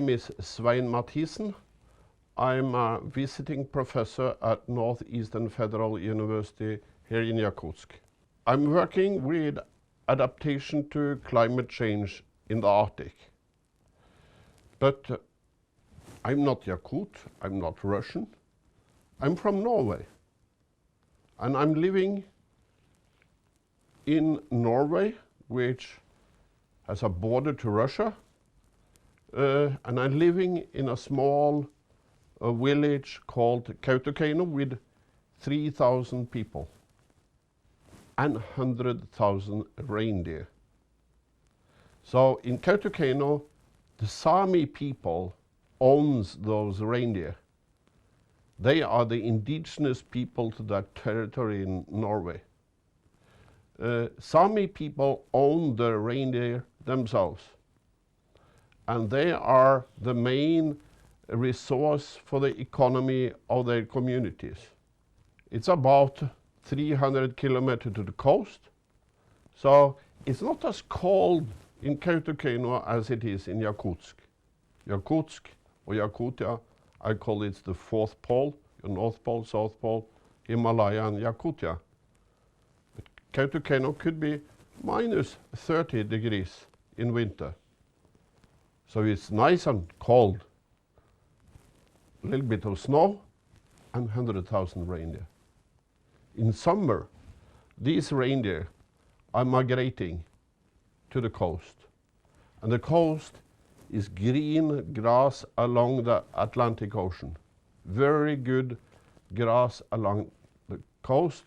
name is Svein Mathiesen. I'm a visiting professor at Northeastern Federal University here in Yakutsk. I'm working with adaptation to climate change in the Arctic. But I'm not Yakut, I'm not Russian. I'm from Norway. And I'm living in Norway, which has a border to Russia. And I'm living in a small village called Kautokeino with 3,000 people and 100,000 reindeer. So in Kautokeino, the Sami people owns those reindeer. They are the indigenous people to that territory in Norway. Sami people own the reindeer themselves, and they are the main resource for the economy of their communities. It's about 300 kilometers to the coast, so it's not as cold in Kautokeino as it is in Yakutsk. Yakutsk or Yakutia, I call it the fourth pole, your North Pole, South Pole, Himalaya and Yakutia. But Kautokeino could be minus 30 degrees in winter. So it's nice and cold. A little bit of snow and 100,000 reindeer. In summer, these reindeer are migrating to the coast. And the coast is green grass along the Atlantic Ocean. Very good grass along the coast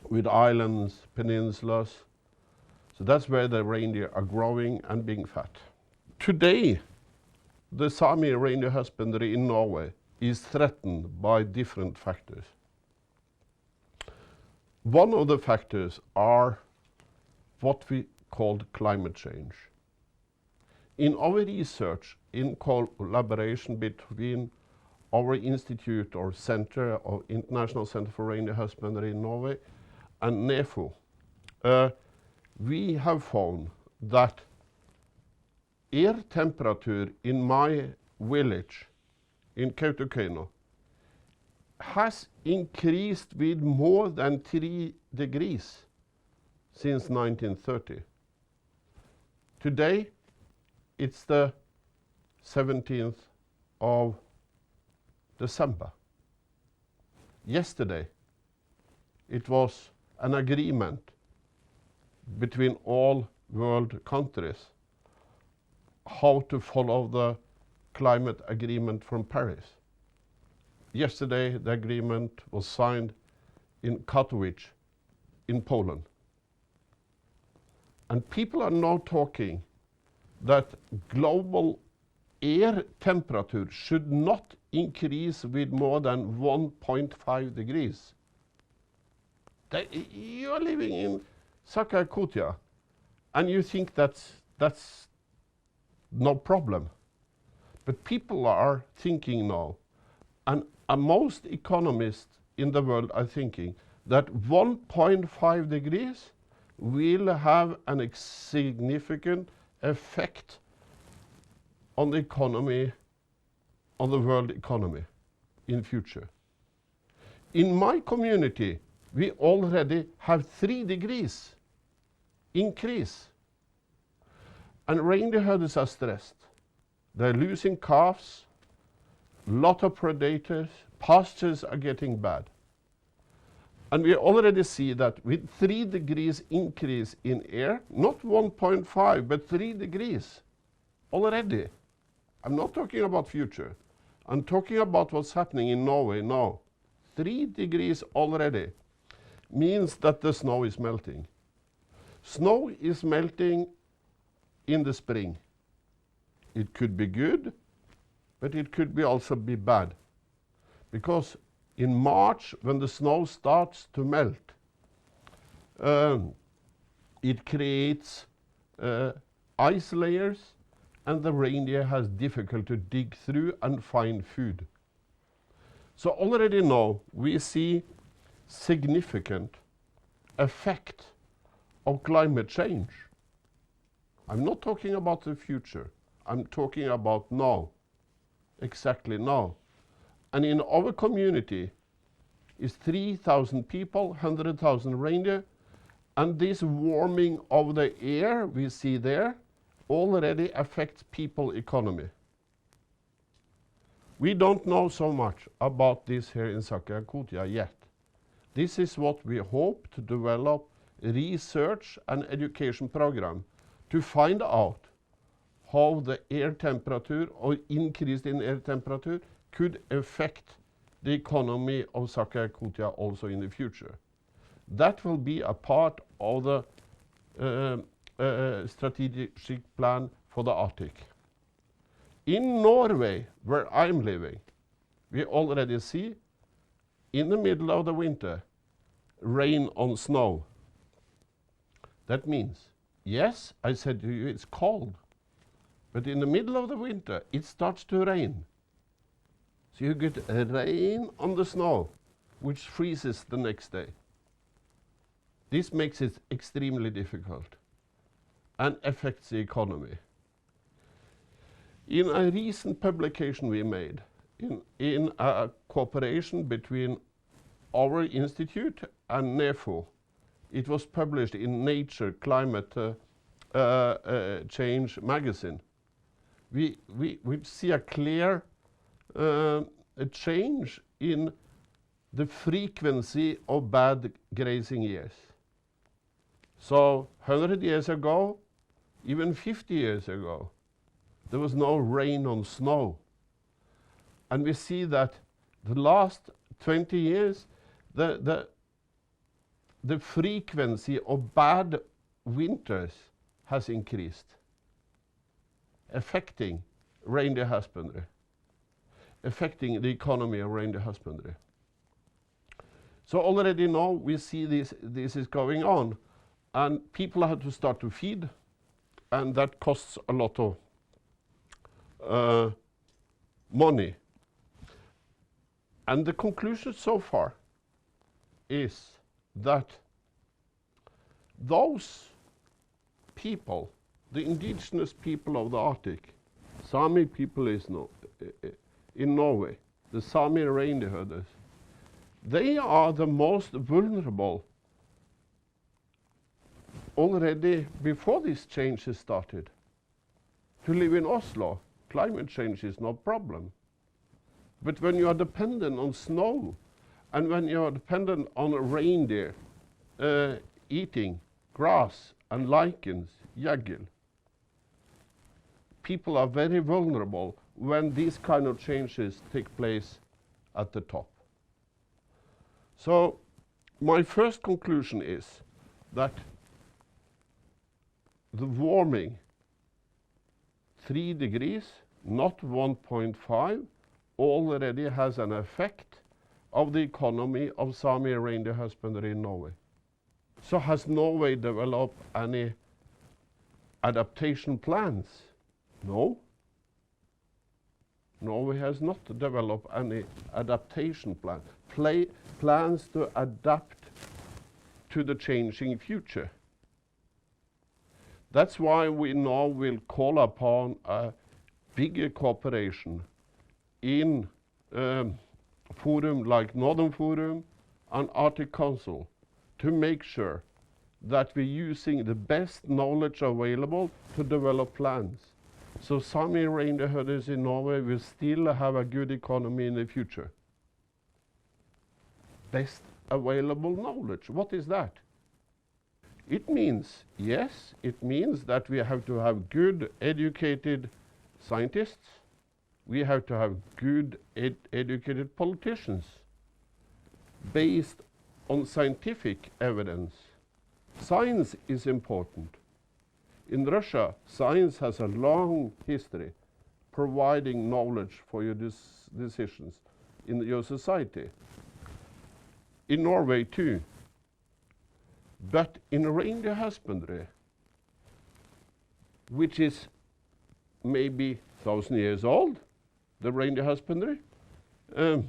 with islands, peninsulas. So that's where the reindeer are growing and being fat. Today, the Sami reindeer husbandry in Norway is threatened by different factors. One of the factors are what we call climate change. In our research, in collaboration between our institute or center of International Center for Reindeer Husbandry in Norway and NEFO, we have found that air temperature in my village in Kautokeino has increased with more than 3 degrees since 1930. Today, it's the 17th of December. Yesterday, it was an agreement between all world countries how to follow the climate agreement from Paris. Yesterday, the agreement was signed in Katowice in Poland. And people are now talking that global air temperature should not increase with more than 1.5 degrees. You are living in Sakaryakutia and you think that's no problem. But people are thinking now, and most economists in the world are thinking that 1.5 degrees will have a significant effect on the economy, on the world economy in future. In my community, we already have 3 degrees increase. And reindeer herders are stressed. They're losing calves, lot of predators, pastures are getting bad. And we already see that with 3 degrees increase in air, not 1.5, but 3 degrees already. I'm not talking about future. I'm talking about what's happening in Norway now. 3 degrees already means that the snow is melting. Snow is melting in the spring. It could be good, but it could be also be bad. Because in March, when the snow starts to melt, it creates ice layers, and the reindeer has difficulty to dig through and find food. So already now we see significant effect of climate change. I'm not talking about the future. I'm talking about now, exactly now. And in our community is 3,000 people, 100,000 reindeer, and this warming of the air we see there already affects people economy. We don't know so much about this here in Sakka-Yakutia yet. This is what we hope to develop research and education program to find out how the air temperature or increase in air temperature could affect the economy of Sakka-Yakutia also in the future. That will be a part of the strategic plan for the Arctic. In Norway, where I'm living, we already see in the middle of the winter rain on snow. That means, yes, I said to you it's cold, but in the middle of the winter it starts to rain. So you get rain on the snow, which freezes the next day. This makes it extremely difficult and affects the economy. In a recent publication we made, in a cooperation between our institute and NEFO, it was published in Nature Climate Change magazine. We see a clear a change in the frequency of bad grazing years. So 100 years ago, even 50 years ago, there was no rain on snow. And we see that the last 20 years, the frequency of bad winters has increased, affecting reindeer husbandry, affecting the economy of reindeer husbandry. So already now we see this is going on, and people have to start to feed, and that costs a lot of money. And the conclusion so far is that those people, the indigenous people of the Arctic, Sami people is in Norway, the Sami reindeer herders, they are the most vulnerable already before this change has started. To live in Oslo, climate change is no problem. But when you are dependent on snow, and when you are dependent on reindeer eating grass and lichens, yaggel, people are very vulnerable when these kind of changes take place at the top. So my first conclusion is that the warming 3 degrees, not 1.5, already has an effect of the economy of Sami reindeer husbandry in Norway. So has Norway developed any adaptation plans? No. Norway has not developed any adaptation plan, plans to adapt to the changing future. That's why we now will call upon a bigger cooperation in forum like Northern Forum and Arctic Council to make sure that we're using the best knowledge available to develop plans. So Sami reindeer herders in Norway will still have a good economy in the future. Best available knowledge, what is that? It means, yes, it means that we have to have good educated scientists. We have to have good educated politicians based on scientific evidence. Science is important. In Russia, science has a long history providing knowledge for your decisions in your society. In Norway too. But in reindeer husbandry, which is maybe 1,000 years old, the reindeer husbandry, there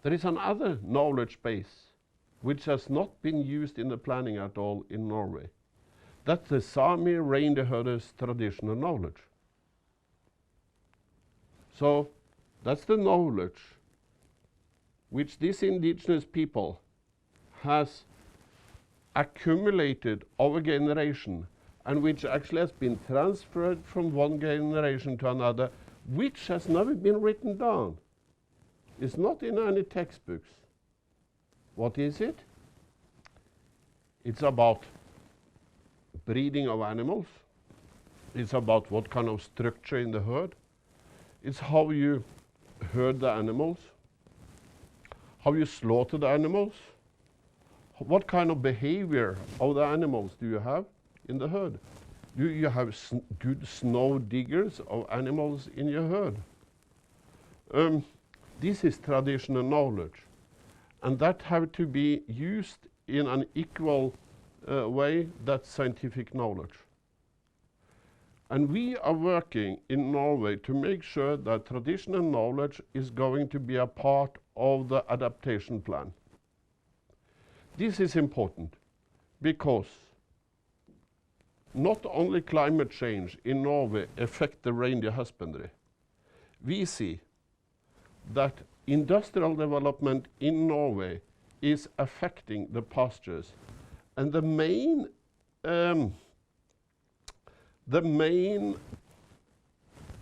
is another knowledge base which has not been used in the planning at all in Norway. That's the Sami reindeer herders' traditional knowledge. So that's the knowledge which this indigenous people has accumulated over generation, and which actually has been transferred from one generation to another, which has never been written down. It's not in any textbooks. What is it? It's about breeding of animals. It's about what kind of structure in the herd. It's how you herd the animals, how you slaughter the animals, what kind of behavior of the animals do you have in the herd. Do you have good snow diggers of animals in your herd? This is traditional knowledge, and that have to be used in an equal way. That's scientific knowledge. And we are working in Norway to make sure that traditional knowledge is going to be a part of the adaptation plan. This is important because not only climate change in Norway affects the reindeer husbandry. We see that industrial development in Norway is affecting the pastures, and the main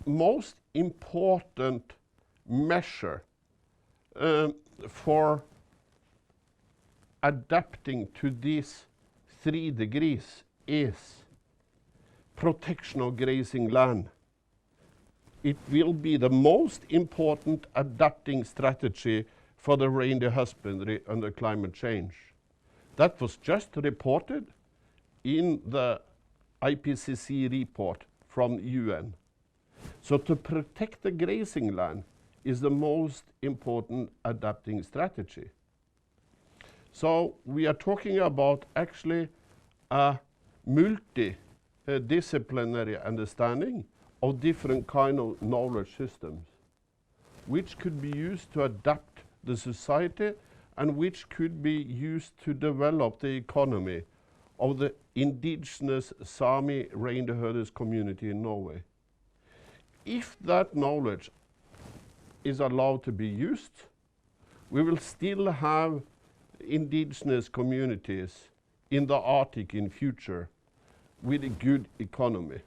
most important measure for adapting to these 3 degrees is protection of grazing land. It will be the most important adapting strategy for the reindeer husbandry under climate change. That was just reported in the IPCC report from UN. So to protect the grazing land is the most important adapting strategy. So we are talking about actually a multidisciplinary understanding of different kind of knowledge systems, which could be used to adapt the society and which could be used to develop the economy of the indigenous Sami reindeer herders community in Norway. If that knowledge is allowed to be used, we will still have indigenous communities in the Arctic in future with a good economy.